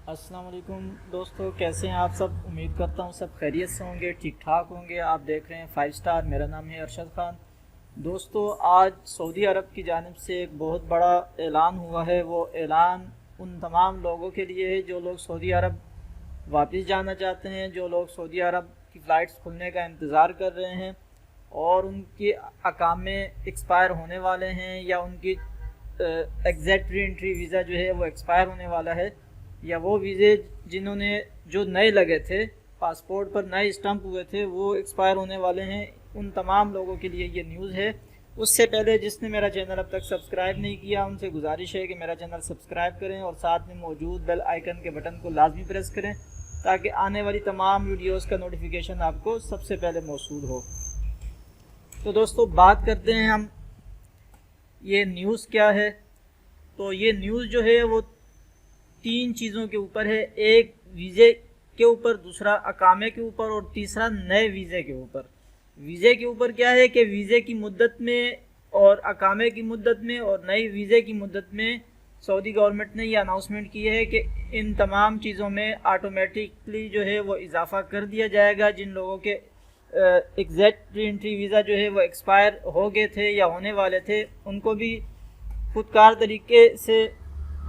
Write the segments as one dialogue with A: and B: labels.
A: अस्सलाम वालेकुम दोस्तों, कैसे हैं आप सब। उम्मीद करता हूँ सब खैरियत से होंगे, ठीक ठाक होंगे। आप देख रहे हैं 5 स्टार। मेरा नाम है अरशद ख़ान। दोस्तों, आज सऊदी अरब की जानिब से एक बहुत बड़ा ऐलान हुआ है। वो ऐलान उन तमाम लोगों के लिए है जो लोग सऊदी अरब वापस जाना चाहते हैं, जो लोग सऊदी अरब की फ़्लाइट्स खुलने का इंतज़ार कर रहे हैं और उनके अकामे एक्सपायर होने वाले हैं या उनकी एग्जैक्ट री एंट्री वीज़ा जो है वो एक्सपायर होने वाला है, या वो वीज़े जिन्होंने जो नए लगे थे, पासपोर्ट पर नए स्टम्प हुए थे, वो एक्सपायर होने वाले हैं। उन तमाम लोगों के लिए ये न्यूज़ है। उससे पहले जिसने मेरा चैनल अब तक सब्सक्राइब नहीं किया, उनसे गुजारिश है कि मेरा चैनल सब्सक्राइब करें और साथ में मौजूद बेल आइकन के बटन को लाजमी प्रेस करें ताकि आने वाली तमाम वीडियोज़ का नोटिफिकेशन आपको सबसे पहले मौसूल हो। तो दोस्तों, बात करते हैं हम ये न्यूज़ क्या है। तो ये न्यूज़ जो है वो 3 चीज़ों के ऊपर है। एक वीज़े के ऊपर, दूसरा अकामे के ऊपर और तीसरा नए वीज़े के ऊपर। वीज़े के ऊपर क्या है कि वीज़े की मुद्दत में और अकामे की मुद्दत में और नई वीज़े की मुद्दत में सऊदी गवर्नमेंट ने ये अनाउंसमेंट की है कि इन तमाम चीज़ों में ऑटोमेटिकली जो है वो इजाफ़ा कर दिया जाएगा। जिन लोगों के एग्जैक्ट री एंट्री वीज़ा जो है वो एक्सपायर हो गए थे या होने वाले थे, उनको भी खुदकार तरीके से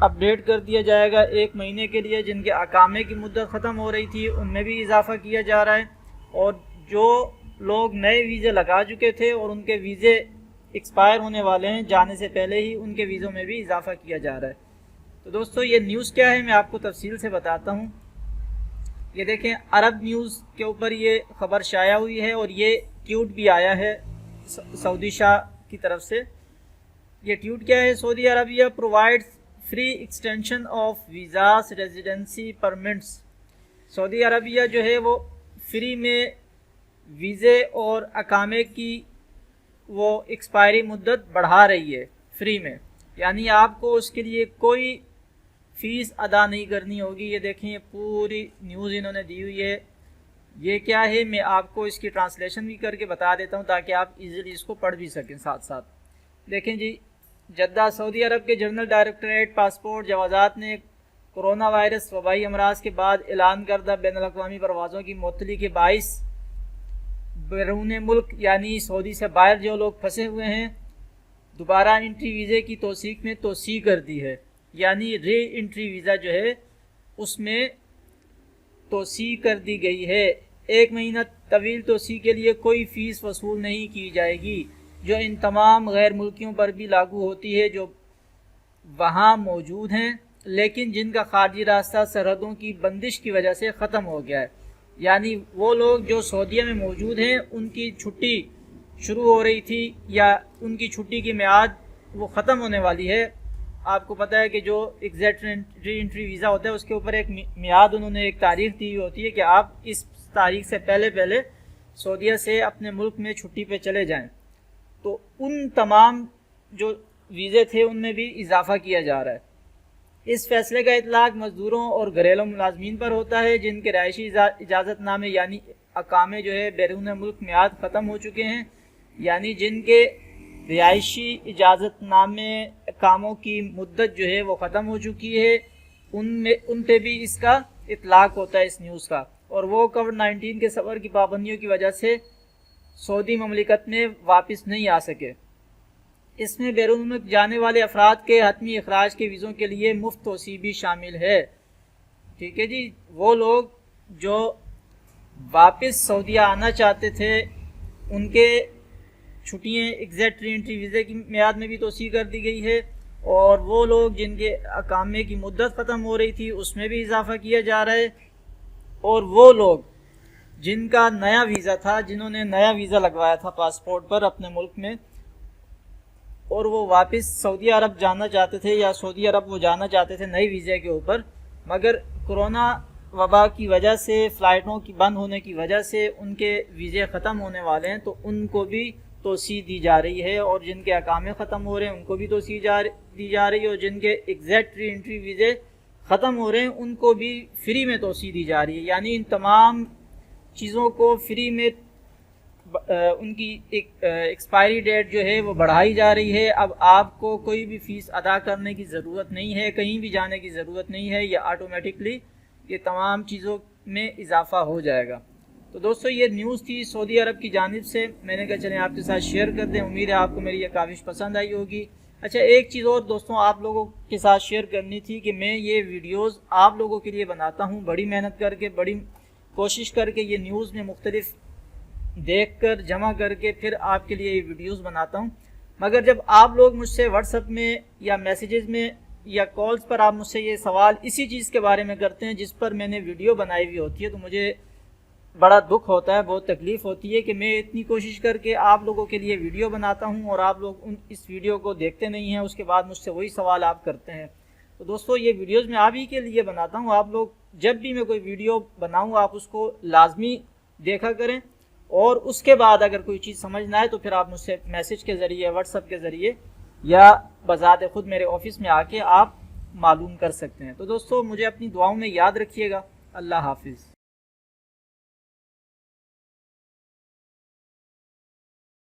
A: अपडेट कर दिया जाएगा 1 महीने के लिए। जिनके अकामे की मुद्दत ख़त्म हो रही थी उनमें भी इजाफ़ा किया जा रहा है, और जो लोग नए वीज़े लगा चुके थे और उनके वीज़े एक्सपायर होने वाले हैं जाने से पहले ही, उनके वीज़ों में भी इजाफ़ा किया जा रहा है। तो दोस्तों, ये न्यूज़ क्या है मैं आपको तफसील से बताता हूँ। ये देखें, अरब न्यूज़ के ऊपर ये ख़बर शाया हुई है और ये ट्वीट भी आया है सऊदी शाह की तरफ से। ये ट्वीट क्या है? Saudi Arabia provides free extension of visas residency permits. Saudi Arabia जो है वो फ्री में वीज़े और अकामे की वो एक्सपायरी मुद्दत बढ़ा रही है फ्री में, यानी आपको उसके लिए कोई फ़ीस अदा नहीं करनी होगी। ये देखें, ये पूरी न्यूज़ इन्होंने दी हुई है। ये क्या है मैं आपको इसकी ट्रांसलेशन भी करके बता देता हूँ ताकि आप इजीली इसको पढ़ भी सकें साथ साथ। देखें जी, जद्दा सऊदी अरब के जनरल डायरेक्टरेट पासपोर्ट जवाज़ात ने कोरोना वायरस वबाई अमराज के बाद ऐलान करदा बैनुल-अक़वामी परवाज़ों की मुअत्तली के बाइस बैरून मुल्क यानी सऊदी से बाहर जो लोग फंसे हुए हैं, दोबारा एंट्री वीज़े की तौसीक़ में तोसी कर दी है। यानी री एंट्री वीज़ा जो है उसमें तोसी कर दी गई है। 1 महीना तवील तोसी के लिए कोई फ़ीस वसूल नहीं की जाएगी, जो इन तमाम गैर मुल्कियों पर भी लागू होती है जो वहाँ मौजूद हैं लेकिन जिनका खारजी रास्ता सरहदों की बंदिश की वजह से ख़त्म हो गया है। यानी वो लोग जो सऊदीया में मौजूद हैं, उनकी छुट्टी शुरू हो रही थी या उनकी छुट्टी की मियाद वो ख़त्म होने वाली है। आपको पता है कि जो एग्जैक्ट री एंट्री वीज़ा होता है उसके ऊपर एक मियाद, उन्होंने एक तारीख़ दी होती है कि आप इस तारीख़ से पहले पहले सऊदीया से अपने मुल्क में छुट्टी पे चले जाएं। तो उन तमाम जो वीज़े थे उनमें भी इजाफ़ा किया जा रहा है। इस फैसले का इतलाक़ मज़दूरों और घरेलू मुलाज़मीन पर होता है जिनके रहायशी इजाज़तनामे यानी अकामे जो है बैरून मुल्क मियाद ख़त्म हो चुके हैं, यानी जिनके रिहायशी इजाज़तनामे कामों की मुद्दत जो है वो ख़त्म हो चुकी है, उन पे भी इसका इतलाक़ होता है इस न्यूज़ का। और वो कोविड-19 के सफ़र की पाबंदियों की वजह से सऊदी ममलिकत में वापस नहीं आ सके। इसमें बैरून मुल्क जाने वाले अफराद के हतमी अखराज के वीज़ों के लिए मुफ्त तोसी भी शामिल है। ठीक है जी, वो लोग जो वापस सऊदीया आना चाहते थे उनके छुट्टियाँ एग्जैक्ट री एंट्री वीज़े की मियाद में भी तोसी कर दी गई है, और वो लोग जिनके अकामे की मुद्दत ख़त्म हो रही थी उसमें भी इजाफ़ा किया जा रहा है, और वो लोग जिनका नया वीज़ा था, जिन्होंने नया वीज़ा लगवाया था पासपोर्ट पर अपने मुल्क में, और वो वापस सऊदी अरब जाना चाहते थे या सऊदी अरब वो जाना चाहते थे नए वीज़े के ऊपर, मगर कोरोना वबा की वजह से, फ़्लाइटों की बंद होने की वजह से उनके वीज़े ख़त्म होने वाले हैं, तो उनको भी तोसी दी जा रही है। और जिनके अकामे ख़त्म हो रहे हैं उनको भी तोसी दी जा रही है, और जिनके एग्जैक्ट री एंट्री वीज़े ख़त्म हो रहे हैं उनको भी फ्री में तोसी दी जा रही है। यानी इन तमाम चीज़ों को फ्री में ان کی ایکسپائری ڈیٹ جو ہے وہ بڑھائی جا رہی ہے. اب آپ کو کوئی بھی فیس ادا کرنے کی ضرورت نہیں ہے, کہیں بھی جانے کی ضرورت نہیں ہے, یہ آٹومیٹکلی یہ تمام چیزوں میں اضافہ ہو جائے گا. تو دوستو یہ نیوز تھی سعودی عرب کی جانب سے, میں نے کہا چلیں آپ کے ساتھ شیئر کر دیں. امید ہے آپ کو میری یہ کاوش پسند آئی ہوگی. اچھا ایک چیز اور دوستوں آپ لوگوں کے ساتھ شیئر کرنی تھی کہ میں یہ ویڈیوز آپ لوگوں کے لیے بناتا ہوں, بڑی محنت کر کے, بڑی کوشش کر کے یہ نیوز میں مختلف دیکھ کر جمع کر کے پھر آپ کے لیے یہ ویڈیوز بناتا ہوں. مگر جب آپ لوگ مجھ سے واٹس ایپ میں یا میسیجز میں یا کالز پر آپ مجھ سے یہ سوال اسی چیز کے بارے میں کرتے ہیں جس پر میں نے ویڈیو بنائی ہوئی ہوتی ہے, تو مجھے بڑا دکھ ہوتا ہے, بہت تکلیف ہوتی ہے کہ میں اتنی کوشش کر کے آپ لوگوں کے لیے ویڈیو بناتا ہوں اور آپ لوگ اس ویڈیو کو دیکھتے نہیں ہیں, اس کے بعد مجھ سے وہی سوال آپ کرتے ہیں. تو دوستو یہ ویڈیوز میں آپ ہی کے لیے بناتا ہوں, آپ لوگ جب بھی میں کوئی ویڈیو بناؤں آپ اس کو لازمی دیکھا کریں, اور اس کے بعد اگر کوئی چیز سمجھ نہ آئے تو پھر آپ مجھ سے میسیج کے ذریعے, واٹس ایپ کے ذریعے یا بذات خود میرے آفس میں آ کے آپ معلوم کر سکتے ہیں. تو دوستو مجھے اپنی دعاؤں میں یاد رکھیے گا. اللہ حافظ.